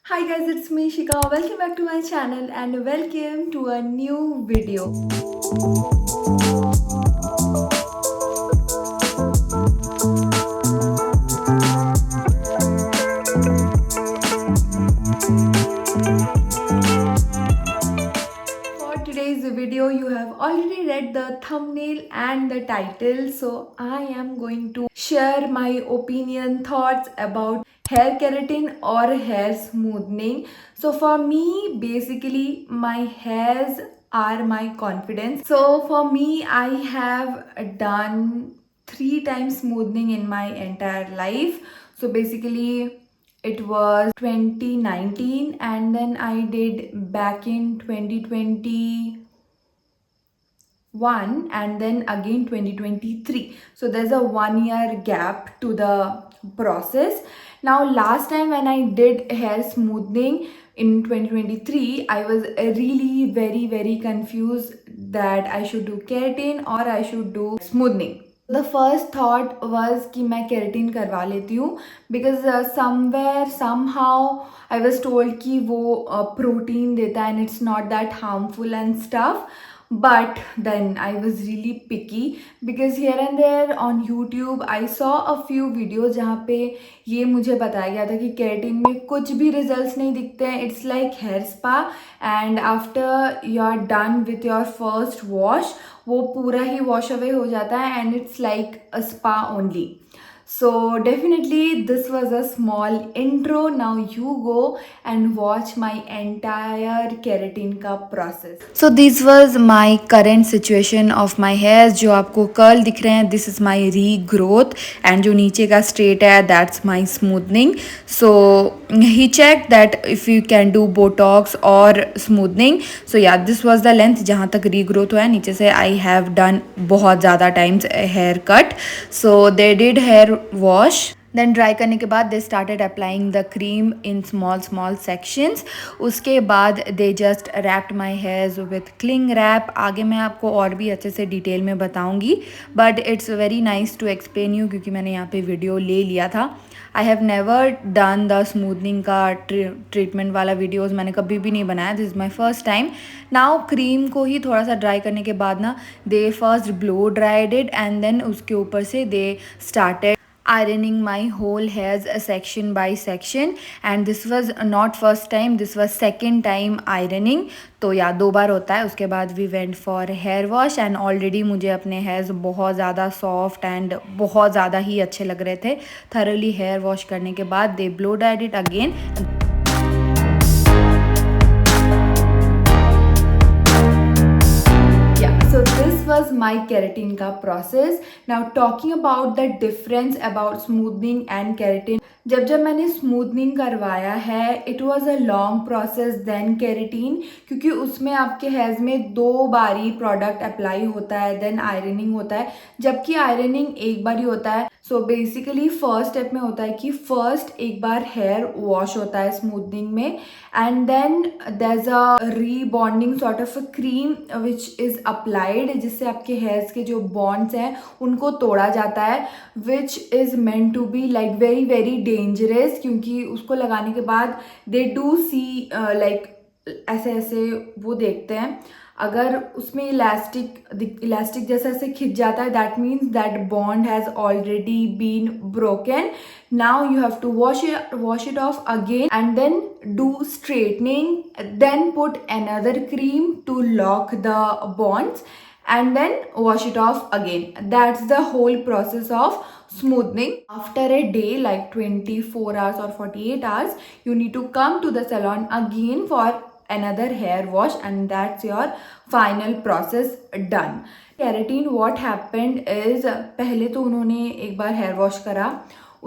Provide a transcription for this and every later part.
Hi guys, it's me Shika. Welcome back to my channel and welcome to a new video. For today's video, you have already read the thumbnail and the title, so I am going to share my opinion, thoughts about hair keratin or hair smoothing. So for me, basically, my hairs are my confidence. So for me, I have done 3 times smoothing in my entire life. So basically, it was 2019 and then I did back in 2021 and then again 2023. So there's a 1 year gap to the process. Now last time when I did hair smoothing in 2023, I was really very confused that I should do keratin or I should do smoothing. The first thought was कि मैं keratin करवा लेती हूँ because somewhere somehow I was told कि वो protein देता है and it's not that harmful and stuff. But then I was really picky because here and there on YouTube I saw a few videos जहाँ पे ये मुझे बताया गया था कि केराटिन में कुछ भी रिजल्ट्स नहीं दिखते हैं. It's like hair spa and after you are done with your first wash वो पूरा ही वॉश अवे हो जाता है and it's like a spa only. So definitely this was a small intro. Now you go and watch my entire keratin का process. So this was my current situation of my hairs. जो आपको curl दिख रहे हैं, this is my regrowth and जो नीचे का straight है, that's my smoothing. So he checked that if you can do botox or smoothing. So yeah, this was the length जहाँ तक regrowth हुआ है. नीचे से I have done बहुत ज़्यादा times hair cut. So they did hair wash. Then dry करने के बाद they started applying the cream in small sections. उसके बाद they just wrapped my hairs with cling wrap. आगे मैं आपको और भी अच्छे से डिटेल में बताऊंगी but it's very nice to explain you क्योंकि मैंने यहाँ पे वीडियो ले लिया था. I have never done the smoothening का ट्रीटमेंट वाला वीडियोज़ मैंने कभी भी नहीं बनाया. This is my first time. Now cream को ही थोड़ा सा ड्राई करने के बाद ना they first blow dried it and then उसके ऊपर से they started ironing my whole hairs section by section and this was not first time, this was second time ironing. तो या 2 बार होता है. उसके बाद we went for hair wash and already मुझे अपने हेयर्स बहुत ज़्यादा सॉफ्ट एंड बहुत ज़्यादा ही अच्छे लग रहे थे. थरली हेयर वॉश करने के बाद they blow dried it again. So this was my keratin का process. Now talking about the difference about smoothing and keratin. जब मैंने स्मूथनिंग करवाया है it was a long process then keratin क्योंकि उसमें आपके हेयर्स में 2 बारी प्रोडक्ट अप्लाई होता है देन आयरनिंग होता है जबकि आयरनिंग एक बार ही होता है. सो बेसिकली फर्स्ट स्टेप में होता है कि फर्स्ट एक बार हेयर वॉश होता है स्मूथनिंग में and then there is a rebonding sort of a cream which is applied जिससे आपके हेयर्स के जो बॉन्ड्स हैं उनको तोड़ा जाता है which is meant to be like very dangerous क्योंकि उसको लगाने के बाद दे डू सी लाइक ऐसे वो देखते हैं अगर उसमें इलास्टिक जैसा ऐसे खिंच जाता है that means that bond has already been broken. Now you have to wash it off again and then do straightening then put another cream to lock the bonds and then wash it off again. That's the whole process of smoothing. After a day like 24 hours or 48 hours, you need to come to the salon again for another hair wash and that's your final process done. Keratin what happened is पहले तो उन्होंने एक बार hair wash करा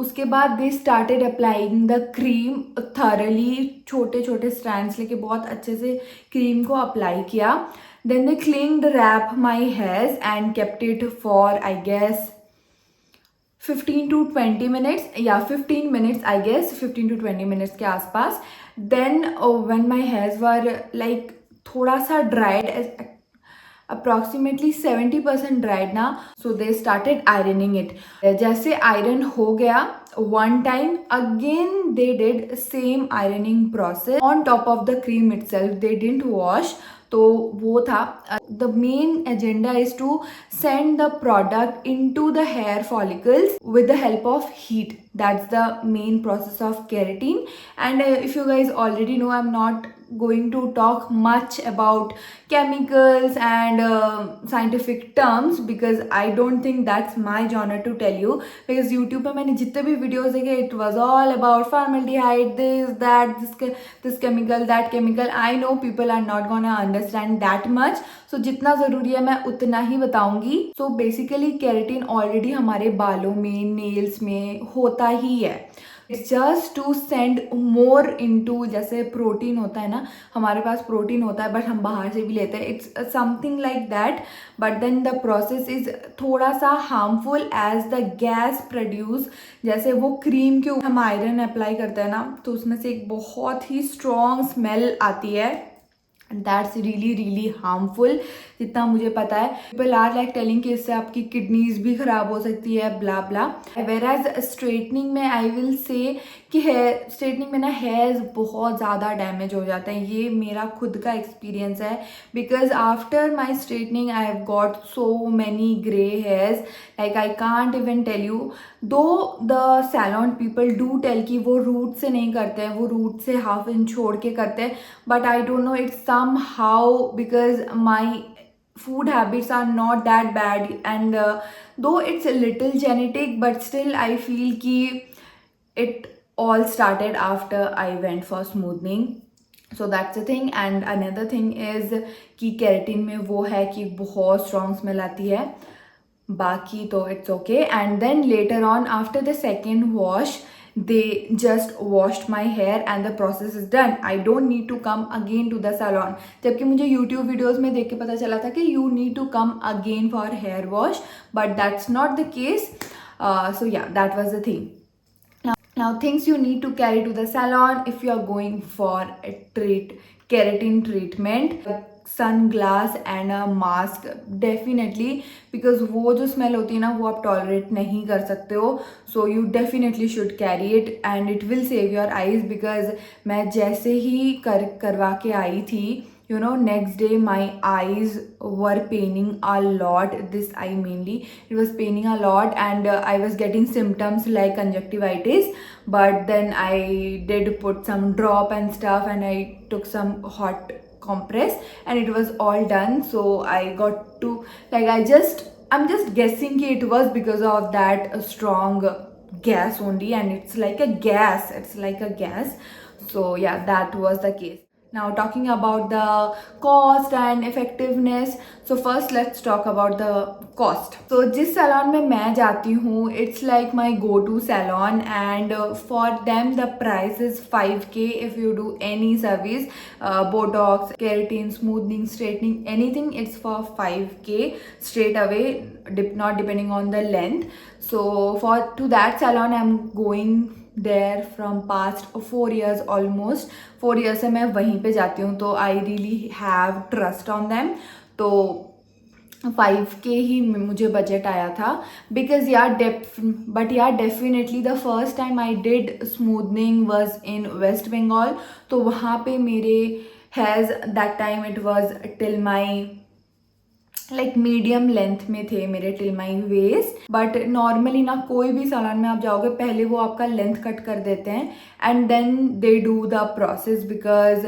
उसके बाद they started applying the cream thoroughly छोटे strands लेके बहुत अच्छे से क्रीम को अप्लाई किया. Then they clinged wrap my hairs and kept it for I guess 15 to 20 minutes. Yeah, 15 minutes I guess, 15 to 20 minutes के आसपास. Then when my hairs were like थोड़ा सा dried, अप्रॉक्सीमेटली 70% ड्राइड ना. सो they started ironing it. जैसे iron हो गया one time, again they did same ironing process on top of the cream itself. They didn't wash. तो वो था, the main agenda is to send the product into the hair follicles with the help of heat. That's the main process of keratin. And if you guys already know, I'm not going to talk much about chemicals and scientific terms, because I don't think that's my genre to tell you. Because YouTube पे मैंने जितने भी videos देखे, it was all about formaldehyde, this, that, this chemical, that chemical. I know people are not gonna understand that much, so जितना ज़रूरी है मैं उतना ही बताऊंगी. So basically keratin already हमारे बालों में, nails में होता ही है. Just to send more into, जैसे प्रोटीन होता है ना, हमारे पास प्रोटीन होता है बट हम बाहर से भी लेते हैं, it's something like that. But then the process is थोड़ा सा harmful as the gas produce. जैसे वो क्रीम के ऊपर हम आयरन अप्लाई करते हैं ना, तो उसमें से एक बहुत ही स्ट्रॉन्ग स्मेल आती है. दैट्स रियली रियली हार्मफुल, जितना मुझे पता है. पीपल आर लाइक टेलिंग कि इससे आपकी किडनीज भी खराब हो सकती है, ब्ला ब्ला. वेर एज स्ट्रेटनिंग में आई विल से कि हेयर स्ट्रेटनिंग में ना हेयर्स बहुत ज़्यादा डैमेज हो जाते हैं. ये मेरा खुद का एक्सपीरियंस है, because after my straightening I have got so many grey hairs, like I can't even tell you. Though the salon people do tell कि वो रूट से नहीं करते हैं, वो रूट से हाफ इंच छोड़ के करते हैं, but I don't know, it's somehow because my food habits are not that bad, and though it's a little genetic, but still I feel ki it all started after I went for smoothing. So that's the thing. And another thing is कि keratin में वो है कि बहुत strong smell आती है, बाकी तो it's okay. And then later on, after the second wash, they just washed my hair and the process is done. I don't need to come again to the salon. जबकि मुझे YouTube videos में देख के पता चला था कि you need to come again for hair wash, but that's not the case. So yeah, that was the thing. Now things you need to carry to the salon if you are going for a keratin treatment: sunglass and a mask definitely, because वो जो smell होती है ना, वो आप tolerate नहीं कर सकते हो. So you definitely should carry it and it will save your eyes. Because मैं जैसे ही करवा के आई थी, you know, next day my eyes were paining a lot. This eye mainly, it was paining a lot, and I was getting symptoms like conjunctivitis. But then I did put some drop and stuff, and I took some hot compress and it was all done. So I got to, like, I'm just guessing कि it was because of that strong gas only, and it's like a gas. So yeah, that was the case. Now talking about the cost and effectiveness, so first let's talk about the cost. So जिस salon में मैं जाती हूँ, it's like my go-to salon, and for them the price is 5k if you do any service, botox, keratin, smoothing, straightening, anything, it's for 5k straight away, not depending on the length. So to that salon I'm going there from past 4 years, almost 4 years से मैं वहीं पे जाती हूँ. तो I really have trust on them. तो 5k ही मुझे बजट आया था, because definitely the first time I did smoothening was in West Bengal. तो वहाँ पे मेरे hairs that time it was till my like medium length में थे मेरे, till my waist. But normally ना कोई भी सैलून में आप जाओगे, पहले वो आपका लेंथ कट कर देते हैं and then they do the process, because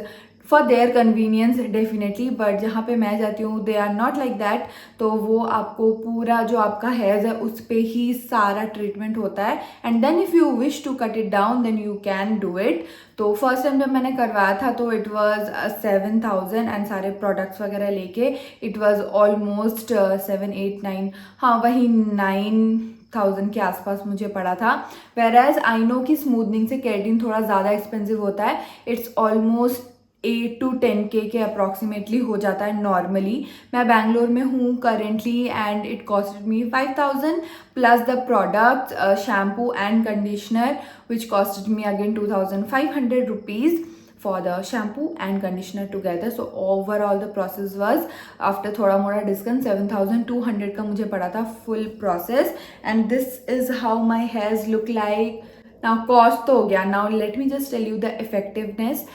for their convenience definitely. But जहाँ पे मैं जाती हूँ they are not like that. तो वो आपको पूरा जो आपका हेयर्स है उस पर ही सारा ट्रीटमेंट होता है, and then if you wish to cut it down then you can do it. तो फर्स्ट टाइम जब मैंने करवाया था तो इट वॉज 7,000, एंड सारे प्रोडक्ट्स वगैरह लेके इट वॉज ऑलमोस्ट 7-8-9, हाँ वही 9,000 के आसपास मुझे पड़ा था. वेर एज आई नो कि स्मूथनिंग से केराटिन थोड़ा ज़्यादा एक्सपेंसिव होता है. इट्स ऑलमोस्ट 8 to 10k के अप्रॉक्सीमेटली हो जाता है नॉर्मली. मैं बैंगलोर में हूँ currently, and it costed me 5,000 plus the product shampoo and conditioner which costed me again 2,500 rupees for the shampoo and conditioner together. So overall the process was, after थोड़ा मोड़ा discount, 7,200 का मुझे पड़ा था full process. And this is how my hairs look like now cost तो हो गया, now let me just tell you the effectiveness.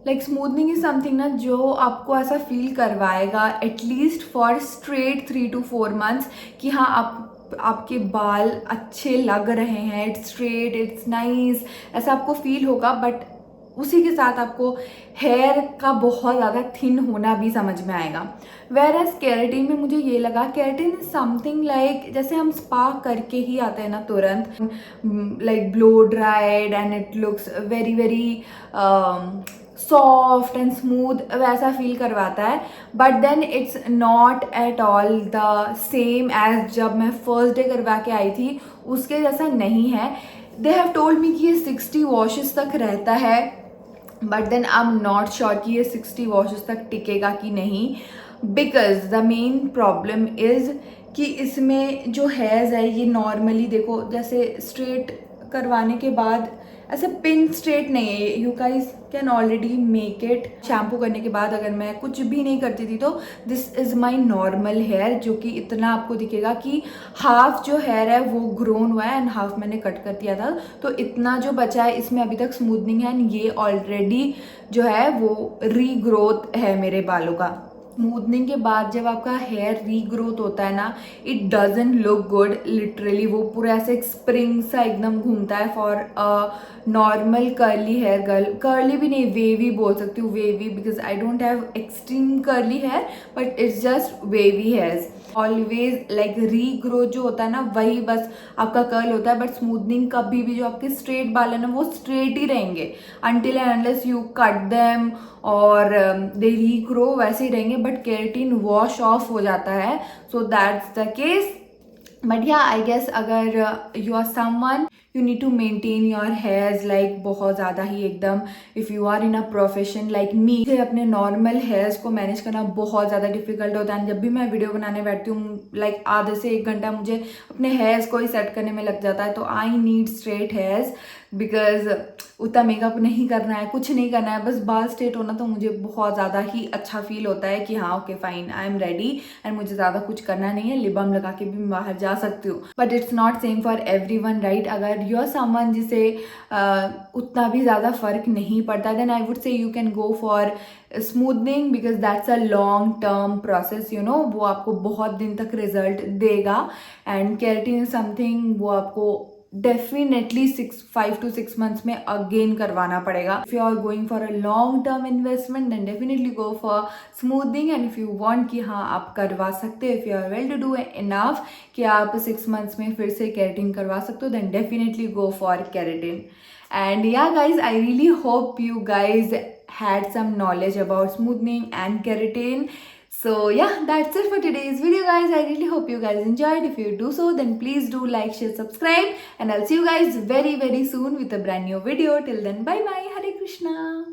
Like smoothening is something ना जो आपको ऐसा फील करवाएगा at least for straight 3 to 4 months कि हाँ आपके बाल अच्छे लग रहे हैं, इट्स स्ट्रेट, इट्स नाइस, ऐसा आपको फील होगा. बट उसी के साथ आपको हेयर का बहुत ज़्यादा थिन होना भी समझ में आएगा. वेयर एज केराटिन में मुझे ये लगा, केराटिन इज समथिंग लाइक जैसे हम स्पा करके ही आते हैं ना तुरंत, like blow dried and it looks very very soft and smooth, वैसा फील करवाता है. But then it's not at all the same as जब मैं फर्स्ट डे करवा के आई थी, उसके जैसा नहीं है. दे हैव टोल्ड मी कि ये 60 वॉशेस तक रहता है, but then I am not sure कि ये 60 वॉशेस तक टिकेगा कि नहीं. Because the main problem is कि इसमें जो हेयर्स है ये नॉर्मली देखो जैसे स्ट्रेट करवाने के बाद ऐसे पिन स्ट्रेट नहीं है. You guys can already make it. Shampoo करने के बाद अगर मैं कुछ भी नहीं करती थी तो this is my normal hair, जो कि इतना आपको दिखेगा कि हाफ जो हेयर है वो ग्रोन हुआ है एंड हाफ मैंने कट कर दिया था. तो इतना जो बचा है इसमें अभी तक स्मूथनिंग है एंड ये ऑलरेडी जो है वो रीग्रोथ है मेरे बालों का. स्मूथनिंग के बाद जब आपका हेयर रीग्रोथ होता है ना, it doesn't look good. Literally वो पूरा ऐसे एक स्प्रिंग सा एकदम घूमता है for a normal curly hair girl. Curly भी नहीं, वेवी बोल सकती हूँ, wavy, because I don't have extreme curly hair but it's just wavy hairs. Always like regrowth जो होता है ना वही बस आपका कर्ल होता है. बट स्मूथनिंग कभी भी जो आपके स्ट्रेट बाल है ना वो स्ट्रेट ही रहेंगे until and unless you cut them और दे रीग्रो, वैसे ही रहेंगे. बट केराटिन वॉश ऑफ हो जाता है, so that's the case. But yeah I guess अगर you are someone you need to maintain your hairs like बहुत ज़्यादा ही एकदम, if you are in a profession like me, अपने नॉर्मल हेयर्स को मैनेज करना बहुत ज़्यादा डिफिकल्ट होता है. जब भी मैं वीडियो बनाने बैठती हूँ लाइक आधे से 1 घंटा मुझे अपने हेयर्स को ही सेट करने में लग जाता है. तो I need straight hairs because उतना मेकअप नहीं करना है, कुछ नहीं करना है, बस बाल स्ट्रेट होना. तो मुझे बहुत ज़्यादा ही अच्छा फील होता है कि हाँ okay fine, I am ready and मुझे ज़्यादा कुछ करना नहीं है. लिप बाम लगा के भी मैं बाहर जा सकती हूँ. But it's not same for everyone, right. अगर यू आर समवन जिसे उतना भी ज़्यादा फर्क नहीं पड़ता, then I would say you can go for smoothening because that's a long term process, you know. वो आपको बहुत दिन तक रिजल्ट देगा. एंड केराटिन इज समथिंग वो आपको डेफिनेटली 5 to 6 months में अगेन करवाना पड़ेगा. If you are going for a long term investment then definitely go for smoothening. And if you want कि हाँ आप करवा सकते हो, if you are well to do enough कि आप 6 months में फिर से केराटिन करवा सकते हो, then definitely go for keratin. And yeah guys, I really hope you guys had some knowledge about smoothing and keratin. So yeah, that's it for today's video guys. I really hope you guys enjoyed. If you do so, then please do like, share, subscribe, and I'll see you guys very soon with a brand new video. Till then, bye bye. Hare Krishna.